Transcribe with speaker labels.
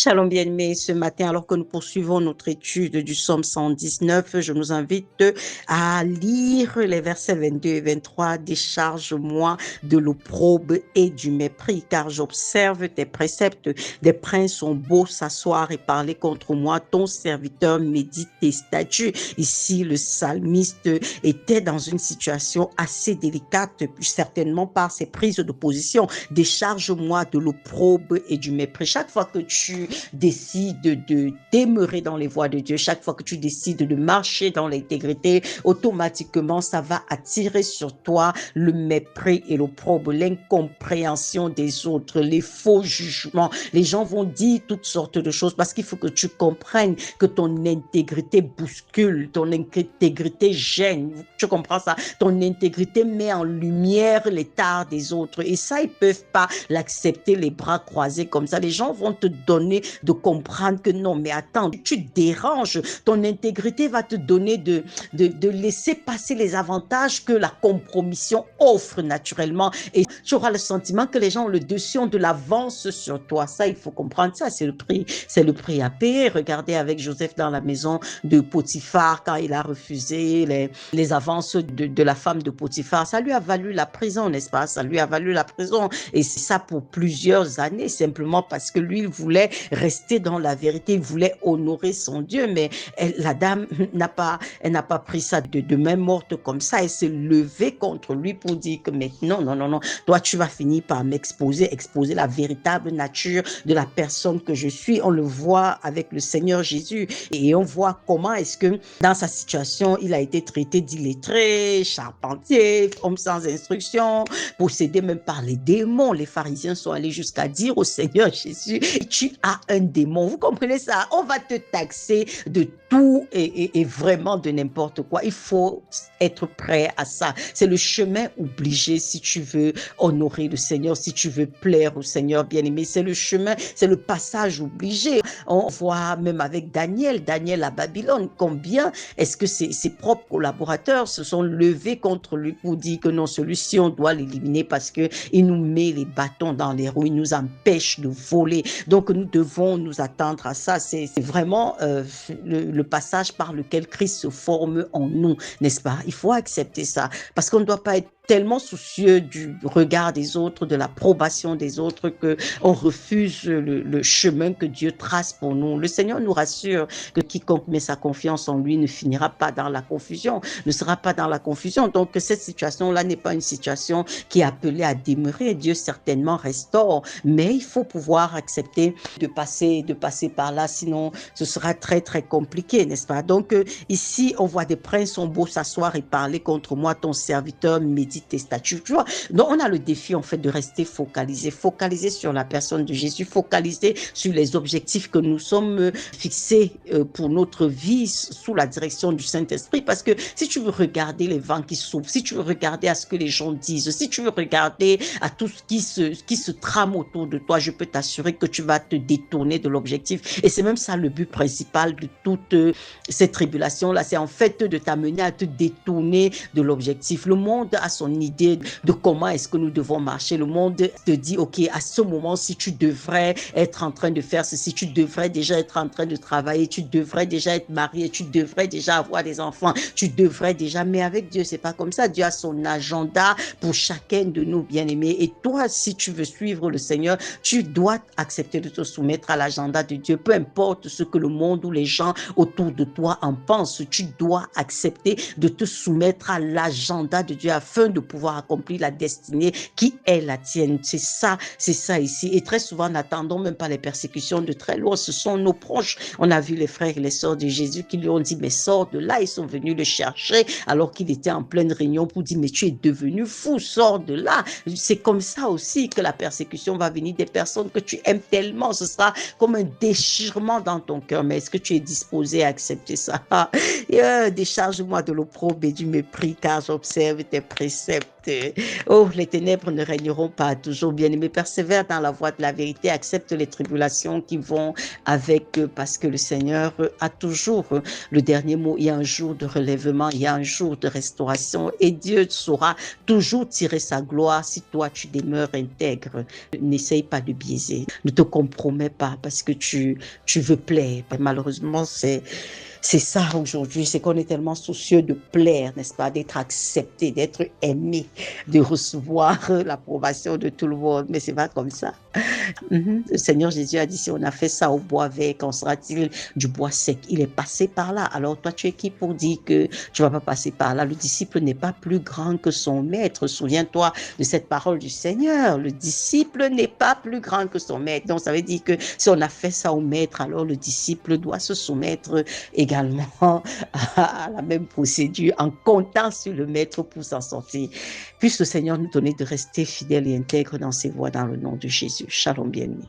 Speaker 1: Shalom bien-aimés, ce matin, alors que nous poursuivons notre étude du psaume 119, je nous invite à lire les versets 22 et 23. Décharge-moi de l'opprobre et du mépris, car j'observe tes préceptes. Des princes ont beau s'asseoir et parler contre moi, ton serviteur médite tes statuts. Ici, le psalmiste était dans une situation assez délicate, certainement par ses prises de position. Décharge-moi de l'opprobre et du mépris. Chaque fois que tu décides de demeurer dans les voies de Dieu, chaque fois que tu décides de marcher dans l'intégrité, automatiquement, ça va attirer sur toi le mépris et l'opprobre, l'incompréhension des autres, les faux jugements. Les gens vont dire toutes sortes de choses parce qu'il faut que tu comprennes que ton intégrité bouscule, ton intégrité gêne. Tu comprends ça? Ton intégrité met en lumière les tares des autres et ça, ils peuvent pas l'accepter les bras croisés comme ça. Les gens vont te donner de comprendre que non, mais attends, tu déranges. Ton intégrité va te donner de laisser passer les avantages que la compromission offre naturellement et tu auras le sentiment que les gens ont le dessus, ont de l'avance sur toi. Ça, il faut comprendre ça, c'est le prix à payer. Regardez avec Joseph dans la maison de Potiphar quand il a refusé les avances de la femme de Potiphar. Ça lui a valu la prison, n'est-ce pas? Ça lui a valu la prison et c'est ça pour plusieurs années, simplement parce que lui, il voulait rester dans la vérité, il voulait honorer son Dieu, mais la dame n'a pas pris ça de main morte comme ça. Elle s'est levée contre lui pour dire que maintenant, non, toi, tu vas finir par exposer la véritable nature de la personne que je suis. On le voit avec le Seigneur Jésus et on voit comment est-ce que dans sa situation, il a été traité d'illettré, charpentier, homme sans instruction, possédé même par les démons. Les pharisiens sont allés jusqu'à dire au Seigneur Jésus, tu as un démon. Vous comprenez ça? On va te taxer de tout et vraiment de n'importe quoi. Il faut être prêt à ça. C'est le chemin obligé si tu veux honorer le Seigneur, si tu veux plaire au Seigneur bien-aimé. C'est le chemin, c'est le passage obligé. On voit même avec Daniel à Babylone, combien est-ce que ses propres collaborateurs se sont levés contre lui pour dire que non, celui-ci, on doit l'éliminer parce qu'il nous met les bâtons dans les roues, il nous empêche de voler. Donc, nous devons nous attendre à ça. C'est vraiment le passage par lequel Christ se forme en nous, n'est-ce pas? Il faut accepter ça parce qu'on ne doit pas être tellement soucieux du regard des autres, de l'approbation des autres, qu'on refuse le chemin que Dieu trace pour nous. Le Seigneur nous rassure que quiconque met sa confiance en lui ne finira pas dans la confusion, ne sera pas dans la confusion. Donc, cette situation-là n'est pas une situation qui est appelée à demeurer. Dieu certainement restaure, mais il faut pouvoir accepter de passer par là, sinon ce sera très, très compliqué, n'est-ce pas? Donc, ici, on voit des princes ont beau s'asseoir et parler contre moi, ton serviteur médite tes statuts, tu vois. Donc, on a le défi, en fait, de rester focalisé sur la personne de Jésus, focalisé sur les objectifs que nous sommes fixés pour notre vie sous la direction du Saint-Esprit. Parce que si tu veux regarder les vents qui souffrent, si tu veux regarder à ce que les gens disent, si tu veux regarder à tout ce qui se trame autour de toi, je peux t'assurer que tu vas te détourner de l'objectif. Et c'est même ça le but principal de toute cette tribulation-là, c'est en fait de t'amener à te détourner de l'objectif. Le monde a son idée de comment est-ce que nous devons marcher. Le monde te dit, ok, à ce moment, si tu devrais être en train de faire ceci, tu devrais déjà être en train de travailler, tu devrais déjà être marié, tu devrais déjà avoir des enfants, tu devrais déjà, mais avec Dieu, c'est pas comme ça. Dieu a son agenda pour chacun de nous, bien-aimés. Et toi, si tu veux suivre le Seigneur, tu dois accepter de te soumettre à l'agenda de Dieu. Peu importe ce que le monde ou les gens autour de toi en pensent, tu dois accepter de te soumettre à l'agenda de Dieu afin de pouvoir accomplir la destinée qui est la tienne. C'est ça ici. Et très souvent, n'attendons même pas les persécutions de très loin. Ce sont nos proches. On a vu les frères et les sœurs de Jésus qui lui ont dit, mais sors de là. Ils sont venus le chercher alors qu'il était en pleine réunion pour dire, mais tu es devenu fou, sors de là. C'est comme ça aussi que la persécution va venir des personnes que tu aimes tellement. Ce sera comme un déchirement dans ton cœur. Mais est-ce que tu es disposé à accepter ça? Décharge-moi de l'opprobre et du mépris, car j'observe tes préceptes. accepte. Oh, les ténèbres ne régneront pas toujours, bien-aimé. Persévère dans la voie de la vérité. Accepte les tribulations qui vont avec, parce que le Seigneur a toujours le dernier mot. Il y a un jour de relèvement, il y a un jour de restauration et Dieu saura toujours tirer sa gloire si toi tu demeures intègre. N'essaye pas de biaiser. Ne te compromets pas parce que tu veux plaire. Malheureusement, c'est ça aujourd'hui, c'est qu'on est tellement soucieux de plaire, n'est-ce pas, d'être accepté, d'être aimé, de recevoir l'approbation de tout le monde, mais c'est pas comme ça. Le Seigneur Jésus a dit, si on a fait ça au bois vert, qu'en sera-t-il du bois sec? Il est passé par là. Alors toi, tu es qui pour dire que tu vas pas passer par là? Le disciple n'est pas plus grand que son maître. Souviens-toi de cette parole du Seigneur. Le disciple n'est pas plus grand que son maître. Donc ça veut dire que si on a fait ça au maître, alors le disciple doit se soumettre également à la même procédure en comptant sur le maître pour s'en sortir. Puisse le Seigneur nous donner de rester fidèles et intègres dans ses voies dans le nom de Jésus. Shalom bien-aimé.